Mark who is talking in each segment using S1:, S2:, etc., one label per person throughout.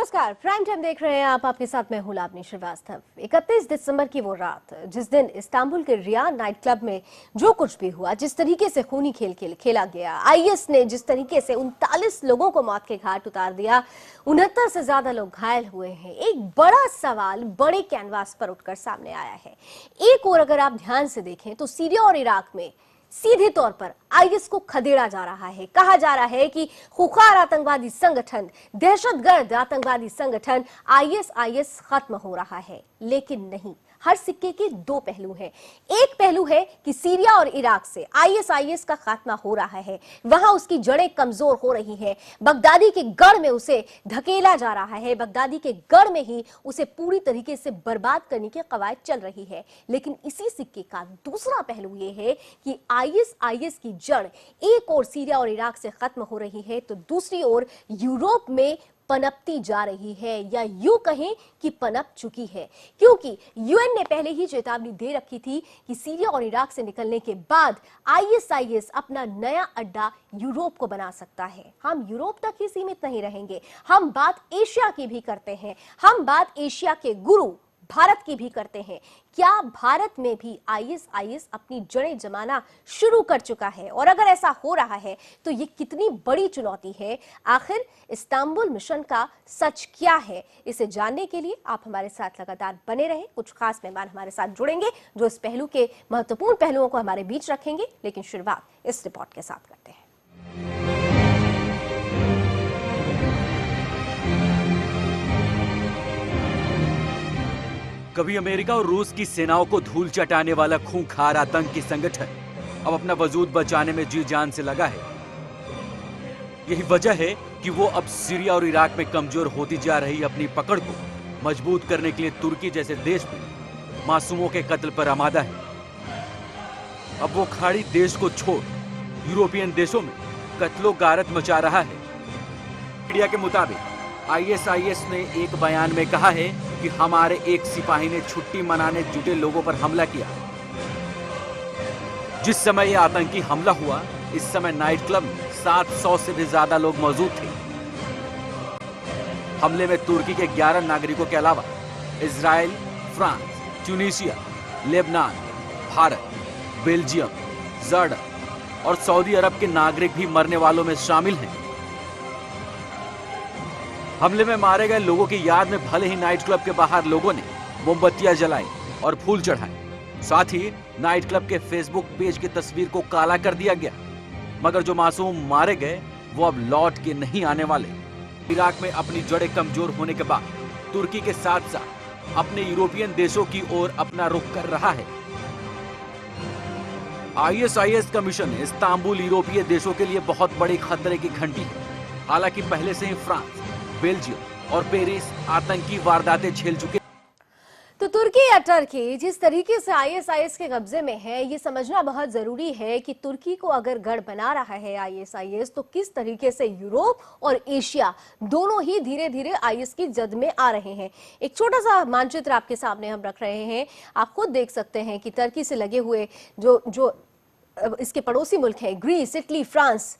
S1: नमस्कार, prime time देख रहे हैं आप। आपके साथ मैं हूं लावनी श्रीवास्तव। 31 दिसंबर की वो रात जिस दिन इस्तांबुल के रिया नाइट क्लब में जो कुछ भी हुआ, जिस तरीके से खूनी खेल खेला गया, आईएस ने जिस तरीके से 39 लोगों को मौत के घाट उतार दिया, 69 से ज्यादा लोग घायल हुए हैं। एक बड़ा सवाल बड़े कैनवास पर उठकर सामने आया है। एक और अगर आप ध्यान से देखें तो सीरिया और इराक में सीधे तौर पर आईएस को खदेड़ा जा रहा है। कहा जा रहा है कि खुखार आतंकवादी संगठन, दहशतगर्द आतंकवादी संगठन आईएस खत्म हो रहा है, लेकिन नहीं। हर सिक्के के दो पहलू हैं। एक पहलू है कि सीरिया और इराक से आईएस का खात्मा हो रहा है, वहां उसकी जड़ें कमजोर हो रही हैं। बगदादी के गढ़ में उसे धकेला जा रहा है, बगदादी के गढ़ में ही उसे पूरी तरीके से बर्बाद करने की कवायद चल रही है। लेकिन इसी सिक्के का दूसरा पहलू यह है कि आईएस की जड़ एक ओर सीरिया और इराक से खत्म हो रही है, तो दूसरी ओर यूरोप में पनपती जा रही है, या यूं कहें कि पनप चुकी है। क्योंकि यूएन ने पहले ही चेतावनी दे रखी थी कि सीरिया और इराक से निकलने के बाद आईएस अपना नया अड्डा यूरोप को बना सकता है। हम यूरोप तक ही सीमित नहीं रहेंगे, हम बात एशिया की भी करते हैं, हम बात एशिया के गुरु भारत की भी करते हैं। क्या भारत में भी आईएस अपनी जड़ें जमाना शुरू कर चुका है? और अगर ऐसा हो रहा है तो ये कितनी बड़ी चुनौती है? आखिर इस्तांबुल मिशन का सच क्या है? इसे जानने के लिए आप हमारे साथ लगातार बने रहें। कुछ खास मेहमान हमारे साथ जुड़ेंगे जो इस पहलू के महत्वपूर्ण पहलुओं को हमारे बीच रखेंगे, लेकिन शुरुआत इस रिपोर्ट के साथ करते हैं।
S2: कभी अमेरिका और रूस की सेनाओं को धूल चटाने वाला खूंखार आतंकी संगठन अब अपना वजूद बचाने में जी जान से लगा है। यही वजह है कि वो अब सीरिया और इराक में कमजोर होती जा रही अपनी पकड़ को मजबूत करने के लिए तुर्की जैसे देश में मासूमों के कत्ल पर आमादा है। अब वो खाड़ी देश को छोड़ यूरोपियन देशों में कत्लो गारत मचा रहा है। मीडिया के मुताबिक आईएस ने एक बयान में कहा है कि हमारे एक सिपाही ने छुट्टी मनाने जुटे लोगों पर हमला किया। जिस समय यह आतंकी हमला हुआ, इस समय नाइट क्लब में 700 से भी ज्यादा लोग मौजूद थे। हमले में तुर्की के 11 नागरिकों के अलावा Israel, France, Tunisia, Lebanon, Bharat, Belgium, Jordan और सऊदी अरब के नागरिक भी मरने वालों में शामिल हैं। हमले में मारे गए लोगों की याद में भले ही नाइट क्लब के बाहर लोगों ने मोमबत्तियां जलाई और फूल चढ़ाए, साथ ही नाइट क्लब के फेसबुक पेज की तस्वीर को काला कर दिया गया, मगर जो मासूम मारे गए वो अब लौट के नहीं आने वाले। इराक में अपनी जड़ें कमजोर होने के बाद तुर्की के साथ साथ अपने यूरोपियन देशों की ओर अपना रुख कर रहा है। आईएस का मिशन इस्तांबुल यूरोपीय देशों के लिए बहुत बड़ी खतरे की घंटी है। हालांकि पहले से ही फ्रांस, बेल्जियम और पेरिस आतंकी वारदातें झेल चुके।
S1: तो तुर्की या टर्की जिस तरीके से आईएस के कब्जे में है, ये समझना बहुत जरूरी है कि तुर्की को अगर गढ़ बना रहा है आईएस, तो किस तरीके से यूरोप और एशिया दोनों ही धीरे धीरे आईएस की जद में आ रहे हैं। एक छोटा सा मानचित्र आपके सामने हम रख रहे हैं। आप खुद देख सकते हैं कि टर्की से लगे हुए जो इसके पड़ोसी मुल्क हैं, ग्रीस, इटली, फ्रांस,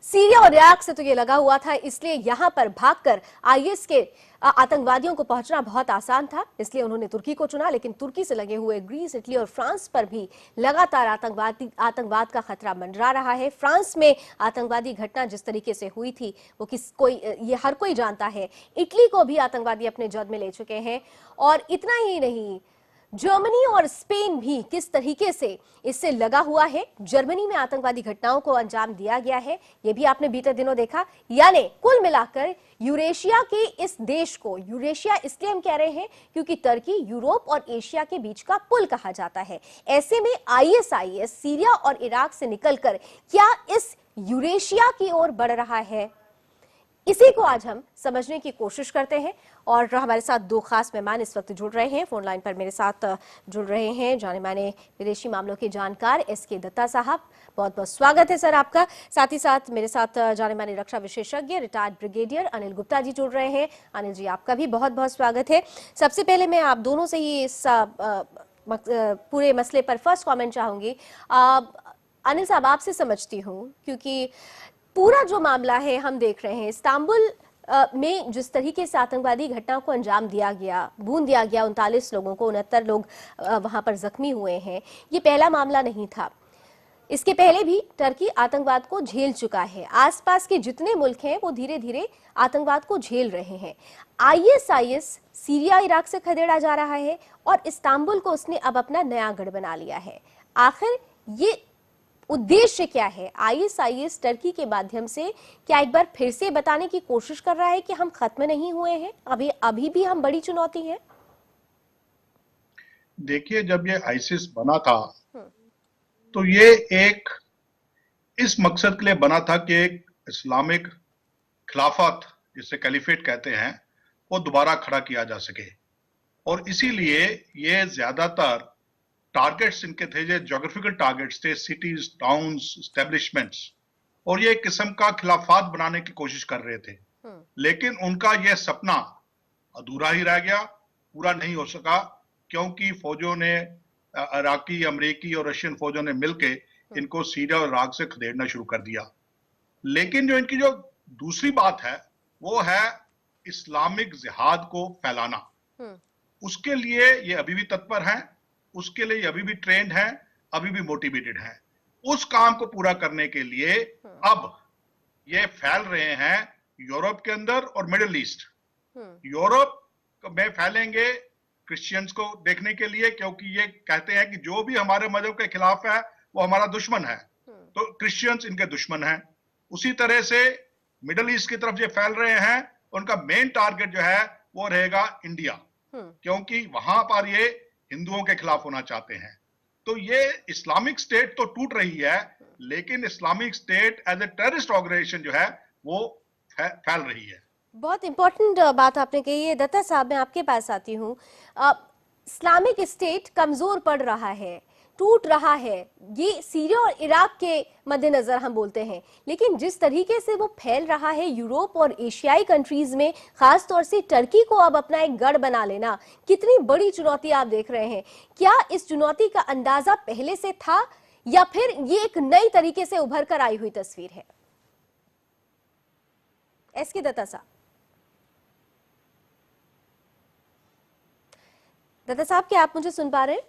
S1: सीरिया और इराक से तो ये लगा हुआ था, इसलिए यहां पर भागकर आईएस के आतंकवादियों को पहुंचना बहुत आसान था, इसलिए उन्होंने तुर्की को चुना। लेकिन तुर्की से लगे हुए ग्रीस, इटली और फ्रांस पर भी लगातार आतंकवाद का खतरा मंडरा रहा है। फ्रांस में आतंकवादी घटना जिस तरीके से हुई थी वो ये हर कोई जानता है। इटली को भी आतंकवादी अपने जद में ले चुके हैं, और इतना ही नहीं, जर्मनी और स्पेन भी किस तरीके से इससे लगा हुआ है। जर्मनी में आतंकवादी घटनाओं को अंजाम दिया गया है, यह भी आपने बीते दिनों देखा। यानी कुल मिलाकर यूरेशिया के इस देश को, यूरेशिया इसलिए हम कह रहे हैं क्योंकि टर्की यूरोप और एशिया के बीच का पुल कहा जाता है। ऐसे में आईएस सीरिया और इराक से निकलकर क्या इस यूरेशिया की ओर बढ़ रहा है, इसी को आज हम समझने की कोशिश करते हैं। और हमारे साथ दो खास मेहमान इस वक्त जुड़ रहे हैं। फोन लाइन पर मेरे साथ जुड़ रहे हैं जाने माने विदेशी मामलों के जानकार एसके दत्ता साहब। बहुत बहुत स्वागत है सर आपका। साथ ही साथ मेरे साथ जाने माने रक्षा विशेषज्ञ रिटायर्ड ब्रिगेडियर अनिल गुप्ता जी जुड़ रहे हैं। अनिल जी, आपका भी बहुत बहुत स्वागत है। सबसे पहले मैं आप दोनों से ही इस पूरे मसले पर फर्स्ट कॉमेंट चाहूंगी। अनिल साहब, आपसे समझती हूँ, क्योंकि पूरा जो मामला है हम देख रहे हैं, इस्तांबुल में जिस तरीके से आतंकवादी घटना को अंजाम दिया गया, भून दिया गया 39 लोगों को, 69 लोग वहां पर जख्मी हुए हैं, ये पहला मामला नहीं था। इसके पहले भी टर्की आतंकवाद को झेल चुका है। आसपास के जितने मुल्क हैं वो धीरे धीरे आतंकवाद को झेल रहे हैं। आईएसआईएस सीरिया इराक से खदेड़ा जा रहा है और इस्तांबुल को उसने अब अपना नया गढ़ बना लिया है। आखिर ये उद्देश्य क्या है? आईएसआईएस टर्की के माध्यम से क्या एक बार फिर से बताने की कोशिश कर रहा है कि हम खत्म नहीं हुए हैं, अभी भी हम बड़ी चुनौती है?
S3: देखिए, जब ये आईसिस बना था तो ये एक इस मकसद के लिए बना था कि एक इस्लामिक खिलाफत, जिसे कैलिफेट कहते हैं, वो दोबारा खड़ा किया जा सके। और इसीलिए ये ज्यादातर टारगेट्स इनके थे, जो ज्योग्राफिकल टारगेट्स थे, सिटीज, टाउन्स, एस्टेब्लिशमेंट्स, और ये एक किस्म का खिलाफत बनाने की कोशिश कर रहे थे। लेकिन उनका यह सपना अधूरा ही रह गया, पूरा नहीं हो सका, क्योंकि फौजों ने, इराकी, अमेरिकी और रशियन फौजों ने मिलके इनको सीरिया और इराक से खदेड़ना शुरू कर दिया। लेकिन जो इनकी जो दूसरी बात है वो है इस्लामिक जिहाद को फैलाना। उसके लिए ये अभी भी तत्पर हैं, उसके लिए ये अभी भी ट्रेंड हैं, अभी भी मोटिवेटेड हैं। उस काम को पूरा करने के लिए अब ये फैल रहे हैं यूरोप के अंदर और मिडिल ईस्ट। यूरोप में फैलेंगे क्रिश्चियंस को देखने के लिए, क्योंकि ये कहते हैं कि जो भी हमारे मजहब के खिलाफ है वो हमारा दुश्मन है, तो क्रिश्चियंस इनके दुश्मन हैं। उसी तरह से मिडिल ईस्ट की तरफ ये फैल रहे हैं। उनका मेन टारगेट जो है वो रहेगा इंडिया, क्योंकि वहां पर ये हिंदुओं के खिलाफ होना चाहते हैं। तो ये इस्लामिक स्टेट तो टूट रही है, लेकिन Islamic State as a terrorist organization जो है वो फैल रही है।
S1: बहुत इंपॉर्टेंट बात आपने कही है। दत्ता साहब, मैं आपके पास आती हूँ। इस्लामिक स्टेट कमजोर पड़ रहा है, टूट रहा है, ये सीरिया और इराक के मद्देनजर हम बोलते हैं, लेकिन जिस तरीके से वो फैल रहा है यूरोप और एशियाई कंट्रीज में, खास तौर से टर्की को अब अपना एक गढ़ बना लेना, कितनी बड़ी चुनौती आप देख रहे हैं। क्या इस चुनौती का अंदाजा पहले से था या फिर ये एक नई तरीके से उभर कर आई हुई तस्वीर है? एसके दत्ता साहब। दत्ता साहब, क्या आप मुझे सुन पा रहे हैं?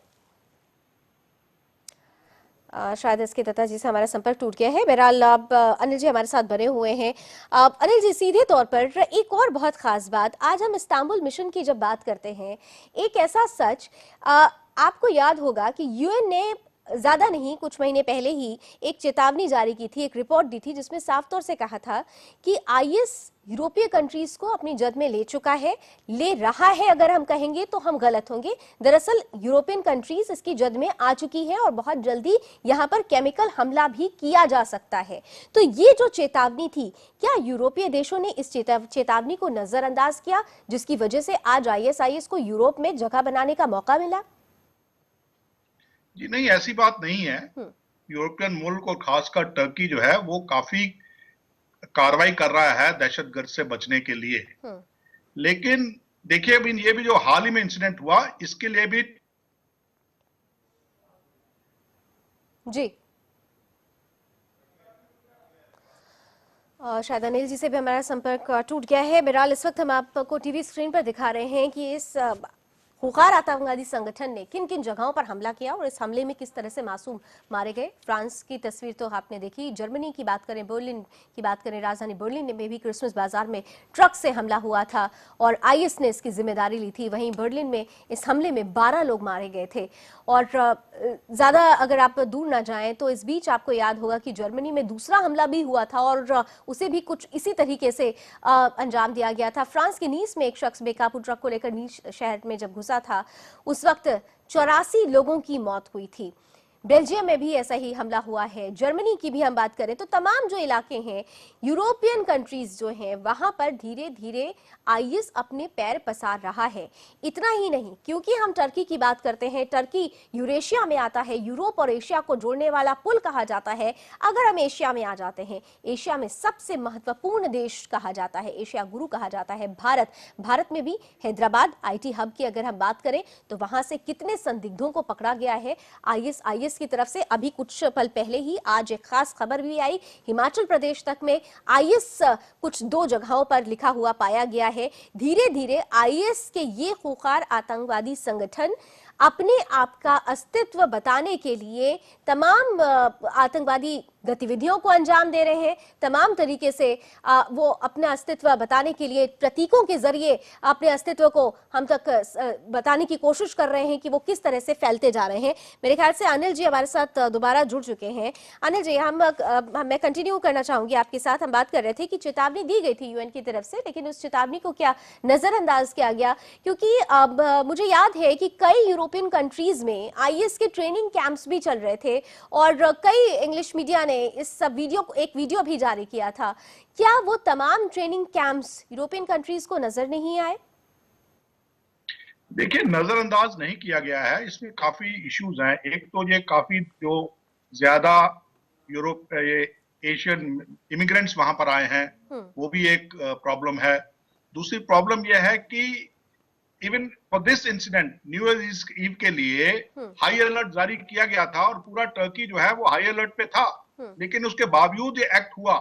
S1: शायद इसके दत्ता जी से हमारा संपर्क टूट गया है। बहरहाल अब अनिल जी हमारे साथ बने हुए हैं। अनिल जी, सीधे तौर पर एक और बहुत खास बात, आज हम इस्तांबुल मिशन की जब बात करते हैं, एक ऐसा सच, आपको याद होगा कि यूएन ने ज्यादा नहीं, कुछ महीने पहले ही एक चेतावनी जारी की थी, एक रिपोर्ट दी थी, जिसमें साफ तौर से कहा था कि आईएस यूरोपीय कंट्रीज को अपनी जद में ले चुका है, ले रहा है। अगर हम कहेंगे तो हम गलत होंगे। दरअसल यूरोपियन कंट्रीज इसकी जद में आ चुकी है और बहुत जल्दी यहां पर केमिकल हमला भी किया जा सकता है। तो ये जो चेतावनी थी, क्या यूरोपीय देशों ने इस चेतावनी को नजरअंदाज किया, जिसकी वजह से आज आईएसआईएस को यूरोप में जगह बनाने का मौका मिला?
S3: जी नहीं, ऐसी बात नहीं है। यूरोपियन मुल्क और खासकर टर्की जो है वो काफी कार्रवाई कर रहा है दहशतगर्द से बचने के लिए। लेकिन देखिए, अभी ये भी जो हाल ही में इंसिडेंट हुआ, इसके लिए भी
S1: जी शायद अनिल जी से भी हमारा संपर्क टूट गया है। बहरहाल इस वक्त हम आपको टीवी स्क्रीन पर दिखा रहे हैं कि इस खुखार आतंकवादी संगठन ने किन किन जगहों पर हमला किया और इस हमले में किस तरह से मासूम मारे गए। फ्रांस की तस्वीर तो आपने देखी, जर्मनी की बात करें, बर्लिन की बात करें, राजधानी बर्लिन में भी क्रिसमस बाजार में ट्रक से हमला हुआ था और आईएस ने इसकी जिम्मेदारी ली थी। वहीं बर्लिन में इस हमले में 12 लोग मारे गए थे। और ज्यादा अगर आप दूर ना जाएं तो इस बीच आपको याद होगा कि जर्मनी में दूसरा हमला भी हुआ था और उसे भी कुछ इसी तरीके से अंजाम दिया गया था। फ्रांस के नीस में एक शख्स बेकाबू ट्रक को लेकर नीस शहर में जब घुसा था, उस वक्त 84 लोगों की मौत हुई थी। बेल्जियम में भी ऐसा ही हमला हुआ है। जर्मनी की भी हम बात करें तो तमाम जो इलाके हैं, यूरोपियन कंट्रीज जो हैं, वहां पर धीरे धीरे आईएस अपने पैर पसार रहा है। इतना ही नहीं, क्योंकि हम टर्की की बात करते हैं, टर्की यूरेशिया में आता है, यूरोप और एशिया को जोड़ने वाला पुल कहा जाता है। अगर हम एशिया में आ जाते हैं, एशिया में सबसे महत्वपूर्ण देश कहा जाता है, एशिया गुरु कहा जाता है भारत। भारत में भी हैदराबाद आईटी हब की अगर हम बात करें तो वहां से कितने संदिग्धों को पकड़ा गया है आईएस आईएस की तरफ से अभी कुछ पल पहले ही आज एक खास खबर भी आई। हिमाचल प्रदेश तक में आईएस कुछ 2 जगहों पर लिखा हुआ पाया गया है। धीरे धीरे आईएस के ये खूंखार आतंकवादी संगठन अपने आप का अस्तित्व बताने के लिए तमाम आतंकवादी गतिविधियों को अंजाम दे रहे हैं। तमाम तरीके से वो अपना अस्तित्व बताने के लिए प्रतीकों के जरिए अपने अस्तित्व को हम तक बताने की कोशिश कर रहे हैं कि वो किस तरह से फैलते जा रहे हैं। मेरे ख्याल से अनिल जी हमारे साथ दोबारा जुड़ चुके हैं। अनिल जी, मैं कंटिन्यू करना चाहूंगी आपके साथ। हम बात कर रहे थे कि चेतावनी दी गई थी यूएन की तरफ से, लेकिन उस चेतावनी को क्या नजरअंदाज किया गया? क्योंकि अब मुझे याद है कि कई यूरोपियन कंट्रीज में आईएस के ट्रेनिंग कैंप्स भी चल रहे थे और कई इंग्लिश मीडिया ने इस सब एक वीडियो भी जारी किया था। क्या वो तमाम ट्रेनिंग कैंप्स यूरोपियन कंट्रीज को नजर नहीं आए?
S3: देखिए, नजरअंदाज नहीं किया गया है। इसमें काफी इश्यूज हैं। एक तो ये काफी जो ज्यादा यूरोप ये एशियन इमिग्रेंट्स वहां पर आए हैं, वो भी एक प्रॉब्लम है। दूसरी प्रॉब्लम यह है कि even for this incident New Year Eve के लिए हाई अलर्ट जारी किया गया था और पूरा टर्की जो है वो हाई अलर्ट पे था, लेकिन उसके बावजूद ये एक्ट हुआ।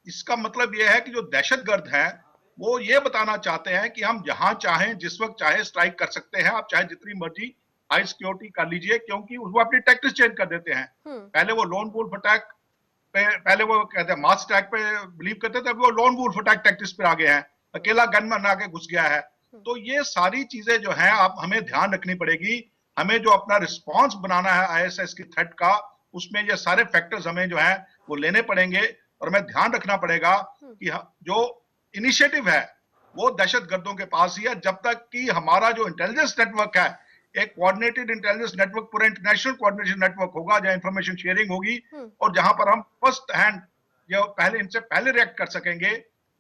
S3: इसका मतलब यह है कि जो दहशतगर्द हैं वो ये बताना चाहते हैं कि हम जहां चाहें जिस वक्त चाहे स्ट्राइक कर सकते हैं, आप चाहे जितनी मर्जी हाई सिक्योरिटी कर लीजिए, क्योंकि वो अपनी टैक्टिक्स चेंज कर देते हैं। पहले वो लोन वुल्फ अटैक पे, पहले वो कहते हैं मास अटैक पे बिलीव करते थे, अब वो लोन वुल्फ अटैक टैक्टिक्स पे आ गए हैं, अकेला गनमैन आके घुस गया है। तो ये सारी चीजें जो हैं आप हमें ध्यान रखनी पड़ेगी। हमें जो अपना रिस्पांस बनाना है आईएसआईएस की थ्रेट का, उसमें ये सारे फैक्टर्स हमें जो है वो लेने पड़ेंगे और हमें ध्यान रखना पड़ेगा कि जो इनिशिएटिव है वो दहशतगर्दों के पास ही है। जब तक कि हमारा जो इंटेलिजेंस नेटवर्क है, एक कोऑर्डिनेटेड इंटेलिजेंस नेटवर्क, पूरा इंटरनेशनल कोऑर्डिनेशन नेटवर्क होगा जहां इंफॉर्मेशन शेयरिंग होगी और जहां पर हम फर्स्ट हैंड जो पहले इनसे पहले रिएक्ट कर सकेंगे,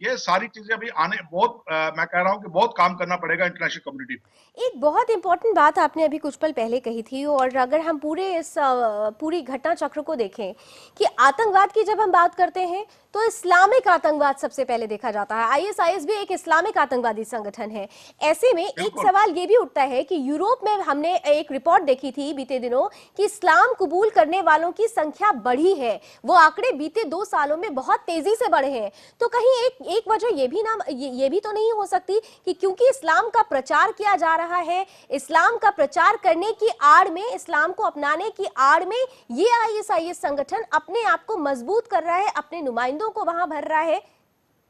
S3: ये सारी चीजें अभी आने बहुत मैं कह रहा हूं कि बहुत काम करना पड़ेगा इंटरनेशनल कम्युनिटी को।
S1: एक बहुत इंपॉर्टेंट बात आपने अभी कुछ पल पहले कही थी, और अगर हम पूरी घटना चक्र को देखें कि आतंकवाद की जब हम बात करते हैं तो इस्लामिक आतंकवाद सबसे पहले देखा जाता है। आईएसआईएस भी एक इस्लामिक आतंकवादी संगठन है। ऐसे में एक सवाल ये भी उठता है कि यूरोप में हमने एक रिपोर्ट देखी थी बीते दिनों कि इस्लाम कबूल करने वालों की संख्या बढ़ी है। वो आंकड़े बीते 2 सालों में बहुत तेजी से बढ़े हैं। तो कहीं एक वजह ये भी तो नहीं हो सकती कि क्योंकि इस्लाम का प्रचार किया जा रहा है, इस्लाम का प्रचार करने की आड़ में, इस्लाम को अपनाने की आड़ में ये आईएसआईएस संगठन अपने आप को मजबूत कर रहा है, अपने नुमाइंदों को वहां भर रहा है?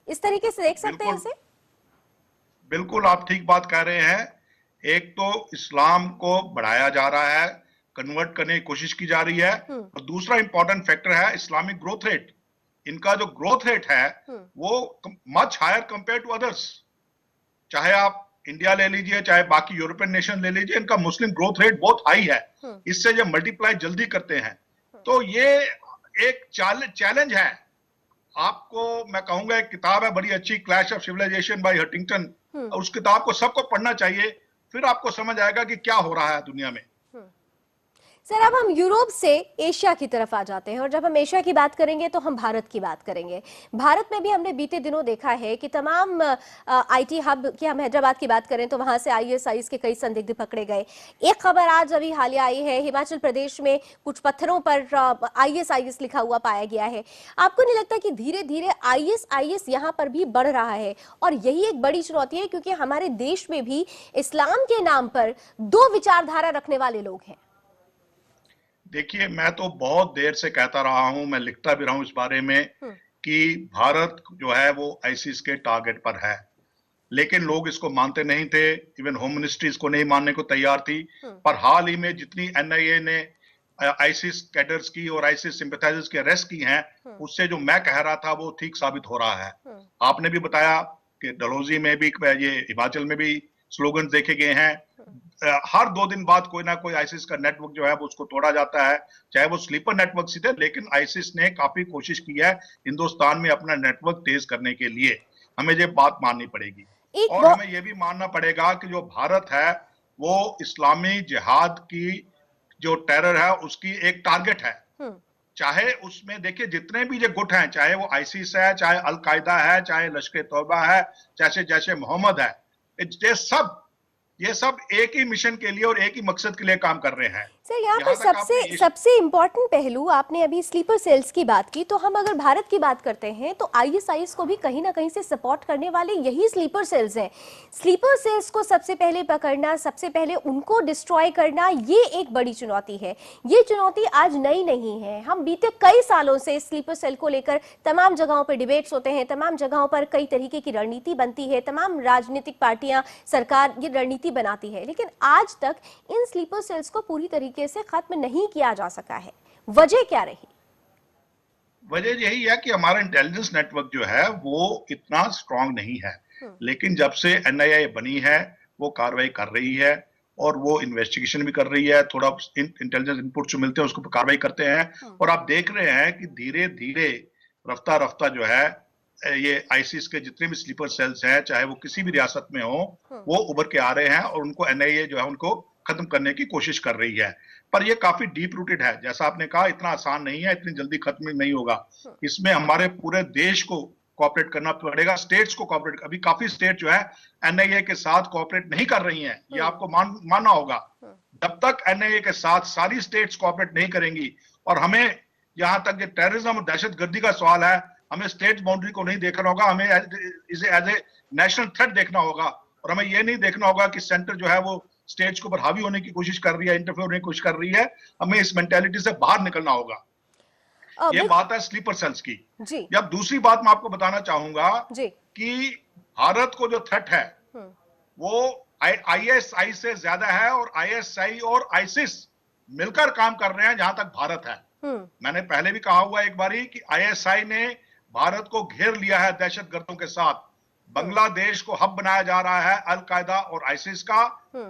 S1: इस तरीके से देख सकते हैं इसे?
S3: बिल्कुल आप ठीक बात कह रहे हैं। एक तो इस्लाम को बढ़ाया जा रहा है, कन्वर्ट करने की कोशिश की जा रही है, और दूसरा इंपॉर्टेंट फैक्टर है इस्लामिक ग्रोथ रेट। इनका जो ग्रोथ रेट है वो much higher compare to others. चाहे आप इंडिया ले लीजिए, चाहे बाकी यूरोपियन नेशन ले लीजिए, इनका मुस्लिम ग्रोथ रेट बहुत हाई है। इससे ये मल्टीप्लाई जल्दी करते हैं। तो ये एक चैलेंज है। आपको मैं कहूंगा एक किताब है बड़ी अच्छी, Clash of Civilization by Huntington, उस किताब को सबको पढ़ना चाहिए, फिर आपको समझ आएगा कि क्या हो रहा है दुनिया में।
S1: सर, अब हम यूरोप से एशिया की तरफ आ जाते हैं, और जब हम एशिया की बात करेंगे तो हम भारत की बात करेंगे। भारत में भी हमने बीते दिनों देखा है कि तमाम आईटी हब की, हम हैदराबाद की बात करें तो वहां से आईएसआईएस के कई संदिग्ध पकड़े गए। एक खबर आज अभी हालिया आई है, हिमाचल प्रदेश में कुछ पत्थरों पर आईएसआईएस लिखा हुआ पाया गया है। आपको नहीं लगता कि धीरे धीरे आईएसआईएस यहाँ पर भी बढ़ रहा है? और यही एक बड़ी चुनौती है, क्योंकि हमारे देश में भी इस्लाम के नाम पर 2 विचारधारा रखने वाले लोग हैं।
S3: देखिए, मैं तो बहुत देर से कहता रहा हूं, मैं लिखता भी रहा हूं इस बारे में कि भारत जो है वो आईसिस के टारगेट पर है, लेकिन लोग इसको मानते नहीं थे। इवन होम मिनिस्ट्री इसको नहीं मानने को तैयार थी। पर हाल ही में जितनी एनआईए ने आईसिस कैडर्स की और आईसिस सिंपैथाइजर्स की अरेस्ट की हैं, उससे जो मैं कह रहा था वो ठीक साबित हो रहा है। आपने भी बताया कि डलहौजी में भी, ये हिमाचल में भी स्लोगन देखे गए हैं। हर 2 दिन बाद कोई ना कोई आईसिस का नेटवर्क जो है वो उसको तोड़ा जाता है, चाहे वो स्लीपर नेटवर्क ही थे, लेकिन आईसिस ने काफी कोशिश की है हिंदुस्तान में अपना नेटवर्क तेज करने के लिए। हमें ये बात माननी पड़ेगी, और हमें ये भी मानना पड़ेगा कि जो भारत है वो इस्लामी जिहाद की जो टेरर है उसकी एक टारगेट है। चाहे उसमें देखिए जितने भी जो गुट हैं, चाहे वो आईसिस है, चाहे अल-कायदा है, चाहे लश्कर तौबा है, चाहे जैसे मोहम्मद है, ये सब एक ही मिशन के लिए और एक ही मकसद के लिए काम कर रहे हैं।
S1: सर यहाँ पर
S3: यहाँ तक
S1: सबसे
S3: आपने
S1: सबसे इम्पोर्टेंट पहलू, आपने अभी स्लीपर सेल्स की बात की, तो हम अगर भारत की बात करते हैं तो आईएसआईएस को भी कहीं ना कहीं से सपोर्ट करने वाले यही स्लीपर सेल्स हैं। स्लीपर सेल्स को सबसे पहले पकड़ना, सबसे पहले उनको डिस्ट्रॉय करना, ये एक बड़ी चुनौती है। ये चुनौती आज नई नहीं है। हम बीते कई सालों से स्लीपर सेल को लेकर तमाम जगहों पर डिबेट्स होते हैं, तमाम जगहों पर कई तरीके की रणनीति बनती है, तमाम राजनीतिक पार्टियां, सरकार ये रणनीति बनाती है, लेकिन आज तक इन स्लीपर सेल्स को पूरी तरीके से खत्म नहीं किया जा सका है। वजह क्या रही?
S3: वजह यही है कि हमारा इंटेलिजेंस नेटवर्क जो है वो इतना स्ट्रांग नहीं है। लेकिन जब से एनआईए बनी है वो कार्रवाई कर रही है और वो इन्वेस्टिगेशन भी कर रही है, थोड़ा इंटेलिजेंस इनपुट जो मिलते हैं उसको कार्रवाई करते हैं। और आप देख रहे हैं कि धीरे धीरे रफ्ता रफ्ता जो है ये आईसिस के जितने भी स्लीपर सेल्स हैं, चाहे वो किसी भी रियासत में हो, वो उभर के आ रहे हैं और उनको एनआईए जो है उनको खत्म करने की कोशिश कर रही है। पर ये काफी डीप रूटेड है, जैसा आपने कहा इतना आसान नहीं है, इतनी जल्दी खत्म नहीं होगा। इसमें हमारे पूरे देश को कोऑपरेट करना पड़ेगा, स्टेट्स को कोऑपरेट। अभी काफी स्टेट जो है एनआईए के साथ कोऑपरेट नहीं कर रही हैं, ये आपको मानना होगा। जब तक एनआईए के साथ सारी स्टेट्स कोऑपरेट नहीं करेंगी, और हमें यहां तक कि टेररिज्म और दहशतगर्दी का सवाल है, हमें स्टेट बाउंड्री को नहीं देखना होगा, हमें इसे एज ए नेशनल थ्रेट देखना होगा। और हमें ये नहीं देखना होगा कि सेंटर जो है वो स्टेट्स के ऊपर हावी होने की कोशिश कर रही है, इंटरफेयर होने की कोशिश कर रही है। हमें इस मेंटालिटी से बाहर निकलना होगा। ये बात है स्लीपर सेल्स की।
S1: जी।
S3: अब दूसरी बात मैं आपको बताना चाहूंगा
S1: जी।
S3: कि भारत को जो थ्रेट है वो आईएसआई से ज्यादा है, और आईएसआई और आईसिस मिलकर काम कर रहे हैं जहां तक भारत है। मैंने पहले भी कहा हुआ एक बारी कि आईएसआई ने भारत को घेर लिया है दहशतगर्दों के साथ। बांग्लादेश को हब बनाया जा रहा है अल-कायदा और आईसिस का,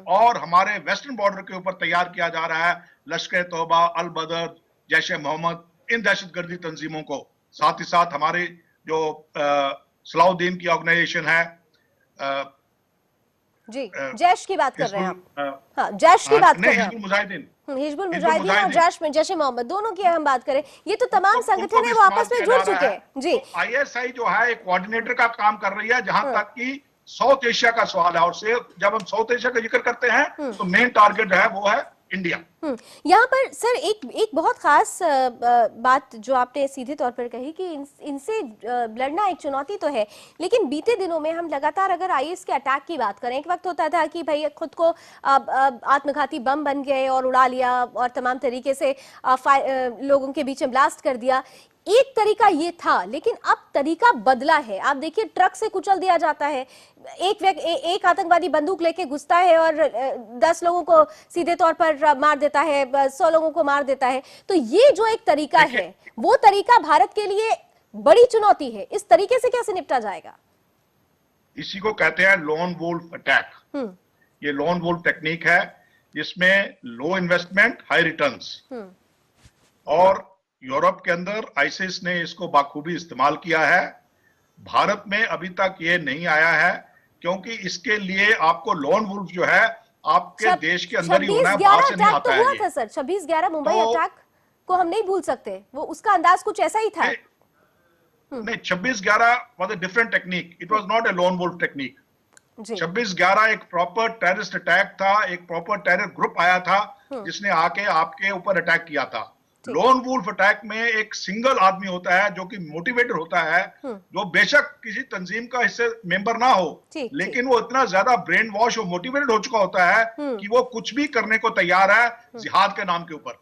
S3: और हमारे वेस्टर्न बॉर्डर के ऊपर तैयार किया जा रहा है लश्कर तौबा, अल बदर, जैश ए मोहम्मद, इन दहशतगर्दी तंजीमों को। साथ ही साथ हमारे जो सलाउद्दीन की ऑर्गेनाइजेशन है,
S1: जी, जैश की बात कर रहे हैं आप? हाँ, जैश की बात कर रहे हैं।
S3: हिजबुल मुजाहिदीन,
S1: हिजबुल मुजाहिदीन और जैश मोहम्मद, दोनों की हम बात करें, ये तो तमाम संगठन है वो आपस में जुड़ चुके हैं। जी,
S3: आईएसआई जो है एक कोऑर्डिनेटर का काम कर रही है जहां तक कि साउथ एशिया का सवाल है। और से जब हम साउथ एशिया का जिक्र करते हैं तो मेन टारगेट है वो है इंडिया।
S1: यहाँ पर सर एक बहुत खास बात जो आपने सीधे तौर पर कही कि इनसे लड़ना एक चुनौती तो है, लेकिन बीते दिनों में हम लगातार अगर आईएस के अटैक की बात करें, एक वक्त होता था कि भाई खुद को आत्मघाती बम बन गए और उड़ा लिया और तमाम तरीके से लोगों के बीच में ब्लास्ट कर दिया। एक तरीका ये था, लेकिन अब तरीका बदला है। आप देखिए, ट्रक से कुचल दिया जाता है, एक आतंकवादी बंदूक लेके घुसता है और 10 लोगों को सीधे तौर पर मार देता है, 100 लोगों को मार देता है। तो ये जो एक तरीका है, वो तरीका भारत के लिए बड़ी चुनौती है। इस तरीके से कैसे निपटा जाएगा?
S3: इसी को कहते हैं लोन वुल्फ अटैक। ये लोन वुल्फ टेक्निक है जिसमें लो इन्वेस्टमेंट हाई रिटर्न्स, और यूरोप के अंदर आईसिस ने इसको बाखूबी इस्तेमाल किया है। भारत में अभी तक ये नहीं आया है, क्योंकि इसके लिए आपको लोन वुल्फ जो है आपके देश के अंदर ही होना है, बाहर से नहीं आता है।
S1: 26/11 मुंबई अटैक को हम नहीं भूल सकते, वो उसका अंदाज कुछ ऐसा ही था।
S3: नहीं, 26/11 was a different technique, it was not a lone wolf technique. 26/11 एक प्रॉपर टेररिस्ट अटैक था, एक प्रॉपर टेरर ग्रुप आया था जिसने आके आपके ऊपर अटैक किया था। लोन वुल्फ अटैक में एक सिंगल आदमी होता है जो कि मोटिवेटर होता है, जो बेशक किसी तंजीम का हिस्से मेंबर ना हो, लेकिन वो इतना ज्यादा ब्रेन वॉश और मोटिवेटेड हो चुका होता है कि वो कुछ भी करने को तैयार है जिहाद के नाम के ऊपर।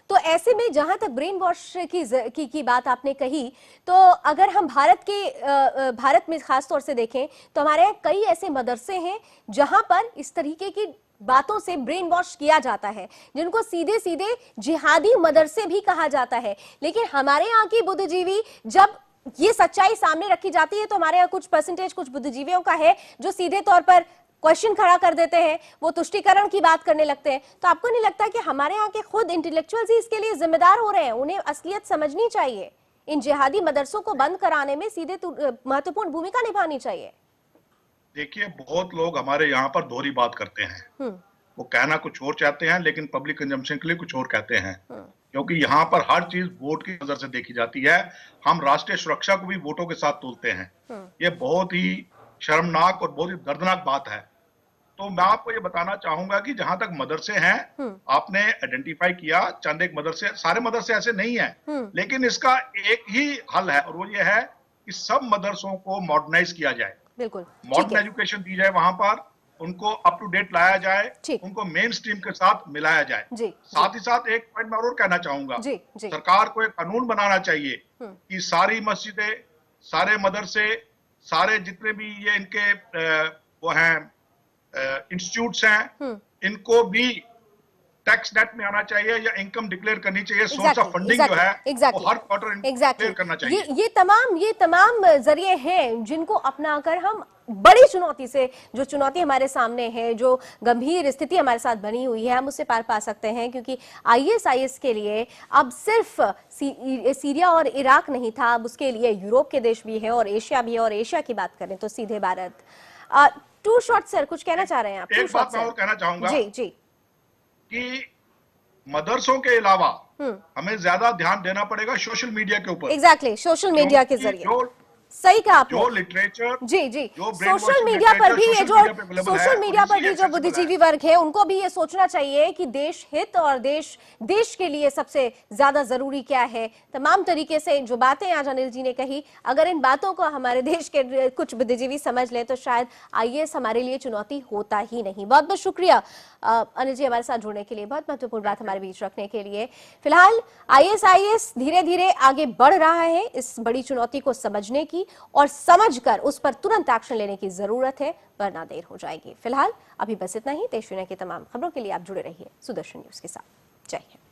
S1: तो ऐसे में जहां तक ब्रेन वॉश की बात आपने कही, तो अगर हम भारत में खास तौर से देखें तो हमारे यहाँ कई ऐसे मदरसे हैं जहां पर इस तरीके की बातों से ब्रेन वॉश किया जाता है, जिनको सीधे सीधे जिहादी मदरसे भी कहा जाता है। लेकिन हमारे यहाँ की बुद्धिजीवी, जब ये सच्चाई सामने रखी जाती है, तो हमारे यहाँ कुछ परसेंटेज कुछ बुद्धिजीवियों का है जो सीधे तौर पर क्वेश्चन खड़ा कर देते हैं, वो तुष्टीकरण की बात करने लगते हैं। तो आपको नहीं लगता कि हमारे यहाँ के खुद इंटेलेक्चुअल्स ही इसके लिए जिम्मेदार हो रहे हैं? उन्हें असलियत समझनी चाहिए, इन जिहादी मदरसों को बंद कराने में सीधे महत्वपूर्ण भूमिका निभानी चाहिए।
S3: देखिए, बहुत लोग हमारे यहाँ पर दोहरी बात करते हैं, वो कहना कुछ और चाहते हैं लेकिन पब्लिक कंजम्पशन के लिए कुछ और कहते हैं, क्योंकि यहाँ पर हर चीज वोट की नजर से देखी जाती है। हम राष्ट्रीय सुरक्षा को भी वोटों के साथ तोलते हैं। ये बहुत ही शर्मनाक और बहुत ही दर्दनाक बात है। तो मैं आपको ये बताना चाहूंगा कि जहां तक मदरसे हैं, आपने आइडेंटिफाई किया चंद एक मदरसे, सारे मदरसे ऐसे नहीं है, लेकिन इसका एक ही हल है और वो ये है कि सब मदरसों को मॉडर्नाइज किया जाए,
S1: बिल्कुल ठीक
S3: मॉडर्न
S1: है।
S3: एजुकेशन दी जाए, वहां पर उनको अप टू डेट लाया जाए,
S1: ठीक।
S3: उनको मेन स्ट्रीम के साथ मिलाया जाए।
S1: जी
S3: साथ ही साथ एक पॉइंट मैं और कहना चाहूंगा,
S1: जी जी
S3: सरकार को एक कानून बनाना चाहिए कि सारी मस्जिदें, सारे मदरसे, सारे जितने भी ये इनके वो हैं इंस्टीट्यूट्स हैं, इनको भी टैक्स नेट में आना चाहिए या इनकम डिक्लेयर करनी चाहिए। सोर्स ऑफ फंडिंग जो है वो हर क्वार्टर डिक्लेयर करना चाहिए।
S1: ये तमाम जरिए हैं जिनको अपनाकर हम बड़ी चुनौती से, जो चुनौती हमारे सामने है, जो गंभीर स्थिति हमारे साथ बनी हुई है, हम उससे पार पा सकते हैं। क्योंकि आईएस के लिए अब सिर्फ सीरिया और इराक नहीं था, अब उसके लिए यूरोप के देश भी है और एशिया भी है। और एशिया की बात करें तो सीधे भारत। टू शॉट सर, कुछ कहना चाह रहे हैं आप?
S3: एक बात मैं और कहना चाहूंगा
S1: जी जी
S3: कि मदरसों के अलावा हमें ज्यादा ध्यान देना पड़ेगा सोशल मीडिया के ऊपर।
S1: एग्जैक्टली, सोशल मीडिया के
S3: क्योंकि
S1: जरिए। सही कहा आपने।
S3: जो लिटरेचर,
S1: जी जी,
S3: जो
S1: सोशल मीडिया पर भी ये जो सोशल मीडिया पर भी जो
S3: accessible
S1: बुद्धिजीवी वर्ग है, उनको भी ये सोचना चाहिए कि देश हित और देश के लिए सबसे ज्यादा जरूरी क्या है। तमाम तरीके से जो बातें आज अनिल जी ने कही, अगर इन बातों को हमारे देश के कुछ बुद्धिजीवी समझ ले तो शायद आईएएस हमारे लिए चुनौती होता ही नहीं। बहुत बहुत शुक्रिया अनिल जी हमारे साथ जुड़ने के लिए, बहुत महत्वपूर्ण बात हमारे बीच रखने के लिए। फिलहाल आईएएस धीरे धीरे आगे बढ़ रहा है इस बड़ी चुनौती को समझने की, और समझकर उस पर तुरंत एक्शन लेने की जरूरत है, वरना देर हो जाएगी। फिलहाल अभी बस इतना ही। देश दुनिया की तमाम खबरों के लिए आप जुड़े रहिए सुदर्शन न्यूज के साथ। जय हिंद।